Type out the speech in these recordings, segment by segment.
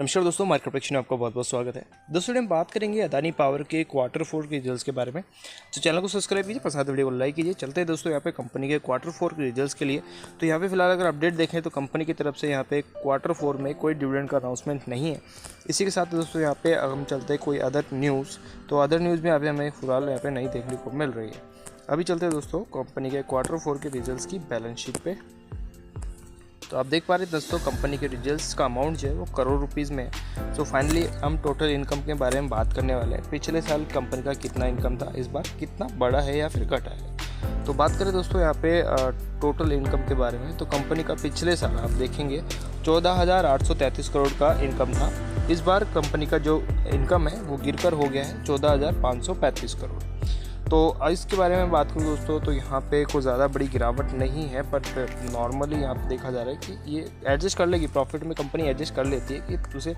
नमस्कार दोस्तों, market prediction में आपका बहुत बहुत स्वागत है। दोस्तों हम बात करेंगे अदानी पावर के क्वार्टर 4 के रिजल्ट्स के बारे में। तो चैनल को सब्सक्राइब कीजिए, पसंद वीडियो को लाइक कीजिए। चलते हैं दोस्तों यहाँ पे कंपनी के क्वार्टर 4 के रिजल्ट्स के लिए। तो यहाँ पे फिलहाल अगर अपडेट देखें तो कंपनी की तरफ से यहाँ पे क्वार्टर 4 में कोई डिविडेंड का अनाउंसमेंट नहीं है। इसी के साथ दोस्तों यहाँ पे हम चलते हैं कोई अदर न्यूज़, तो अदर न्यूज़ में यहाँ पे हमें फिलहाल यहाँ पे नहीं देखने को मिल रही है। अभी चलते हैं दोस्तों कंपनी के क्वार्टर 4 के रिजल्ट्स की बैलेंस शीट पे। तो आप देख पा रहे हैं दोस्तों कंपनी के रिजल्ट्स का अमाउंट जो है वो करोड़ रुपीज़ में है। तो फाइनली हम टोटल इनकम के बारे में बात करने वाले हैं। पिछले साल कंपनी का कितना इनकम था, इस बार कितना बढ़ा है या फिर घटा है। तो बात करें दोस्तों यहाँ पे टोटल इनकम के बारे में, तो कंपनी का पिछले साल आप देखेंगे 14,833 करोड़ का इनकम था। इस बार कंपनी का जो इनकम है वो गिरकर हो गया है 14,535 करोड़। तो इसके बारे में बात करूँ दोस्तों तो यहाँ पे कोई ज़्यादा बड़ी गिरावट नहीं है, बट नॉर्मली यहाँ पे देखा जा रहा है कि ये एडजस्ट कर लेगी, प्रॉफिट में कंपनी एडजस्ट कर लेती है कि उसे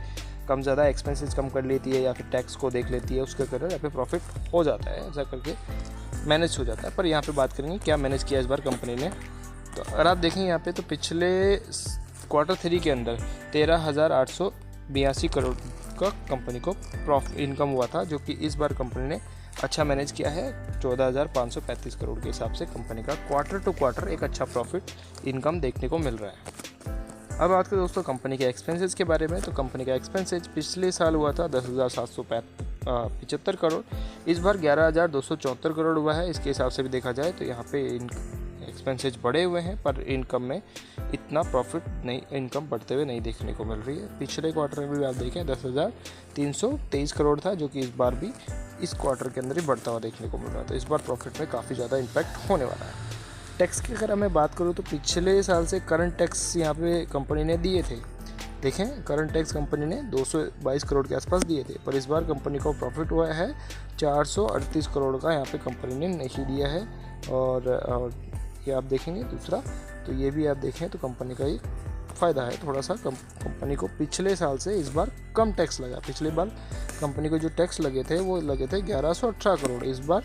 कम ज़्यादा एक्सपेंसेस कम कर लेती है या फिर टैक्स को देख लेती है, उसके कारण यहाँ पे प्रॉफिट हो जाता है, ऐसा करके मैनेज हो जाता है। पर यहाँ पर बात करेंगे क्या मैनेज किया इस बार कंपनी ने। तो अगर आप देखें यहाँ पर तो पिछले क्वार्टर 3 के अंदर 13,882 करोड़ का कंपनी को प्रॉफिट इनकम हुआ था, जो कि इस बार कंपनी ने अच्छा मैनेज किया है। 14,535 करोड़ के हिसाब से कंपनी का क्वार्टर टू क्वार्टर एक अच्छा प्रॉफिट इनकम देखने को मिल रहा है। अब बात करें दोस्तों कंपनी के एक्सपेंसेस के बारे में, तो कंपनी का एक्सपेंसेस पिछले साल हुआ था 10,775 करोड़, इस बार 11,274 करोड़ हुआ है। इसके हिसाब से भी देखा जाए तो यहाँ पे एक्सपेंसेस बढ़े हुए हैं, पर इनकम में इतना प्रॉफिट नहीं, इनकम बढ़ते हुए नहीं देखने को मिल रही है। पिछले क्वार्टर में भी आप देखें 10,323 करोड़ था, जो कि इस बार भी इस क्वार्टर के अंदर ही बढ़ता हुआ देखने को मिल रहा है। तो इस बार प्रॉफिट में काफ़ी ज़्यादा इम्पैक्ट होने वाला है। टैक्स की अगर मैं बात करूँ तो पिछले साल से करंट टैक्स यहाँ पे कंपनी ने दिए थे। देखें करंट टैक्स कंपनी ने 222 करोड़ के आसपास दिए थे, पर इस बार कंपनी को प्रॉफिट हुआ है 438 करोड़ का, यहाँ पे कंपनी ने नहीं दिया है। और ये आप देखेंगे दूसरा, तो ये भी आप देखें तो कंपनी का ही फ़ायदा है थोड़ा सा। कंपनी को पिछले साल से इस बार कम टैक्स लगा। पिछले बार कंपनी को जो टैक्स लगे थे वो लगे थे 1118 करोड़, इस बार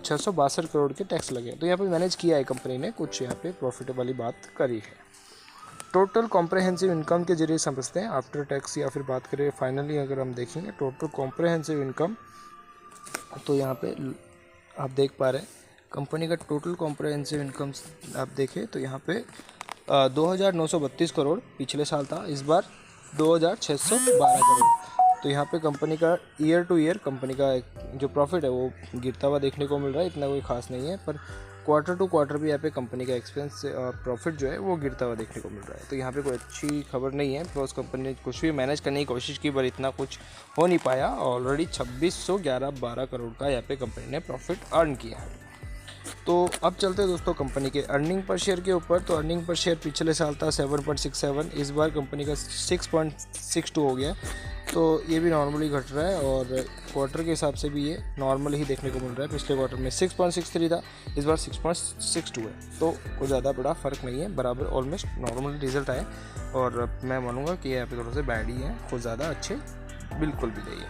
662 करोड़ के टैक्स लगे। तो यहाँ पे मैनेज किया है कंपनी ने, कुछ यहाँ पे प्रॉफिट वाली बात करी है। टोटल कॉम्प्रहेंसिव इनकम के जरिए समझते हैं आफ्टर टैक्स, या फिर बात करें फाइनली अगर हम देखेंगे टोटल कॉम्प्रहेंसिव इनकम, तो यहाँ पे आप देख पा रहे हैं कंपनी का टोटल कॉम्प्रहेंसिव इनकम आप देखें तो यहाँ पे 2,932 करोड़ पिछले साल था, इस बार 2,612 करोड़। तो यहाँ पे कंपनी का ईयर टू ईयर कंपनी का जो प्रॉफिट है वो गिरता हुआ देखने को मिल रहा है। इतना कोई खास नहीं है, पर क्वार्टर टू क्वार्टर भी यहाँ पे कंपनी का एक्सपेंस प्रॉफिट जो है वो गिरता हुआ देखने को मिल रहा है। तो यहाँ पे कोई अच्छी खबर नहीं है, बिकॉज कंपनी ने कुछ भी मैनेज करने की कोशिश की पर इतना कुछ हो नहीं पाया। ऑलरेडी 2611 करोड़ का यहाँ पे कंपनी ने प्रॉफिट अर्न किया है। तो अब चलते हैं दोस्तों कंपनी के अर्निंग पर शेयर के ऊपर। तो अर्निंग पर शेयर पिछले साल था 7.67, इस बार कंपनी का 6.62 हो गया। तो ये भी नॉर्मली घट रहा है, और क्वार्टर के हिसाब से भी ये नॉर्मल ही देखने को मिल रहा है। पिछले क्वार्टर में 6.63 था, इस बार 6.62 है। तो कोई ज़्यादा बड़ा फ़र्क नहीं है, बराबर ऑलमोस्ट नॉर्मल रिजल्ट आए। और मैं मानूंगा कि यहाँ पे थोड़ा सा बैड ही है, कुछ ज़्यादा अच्छे बिल्कुल भी नहीं है।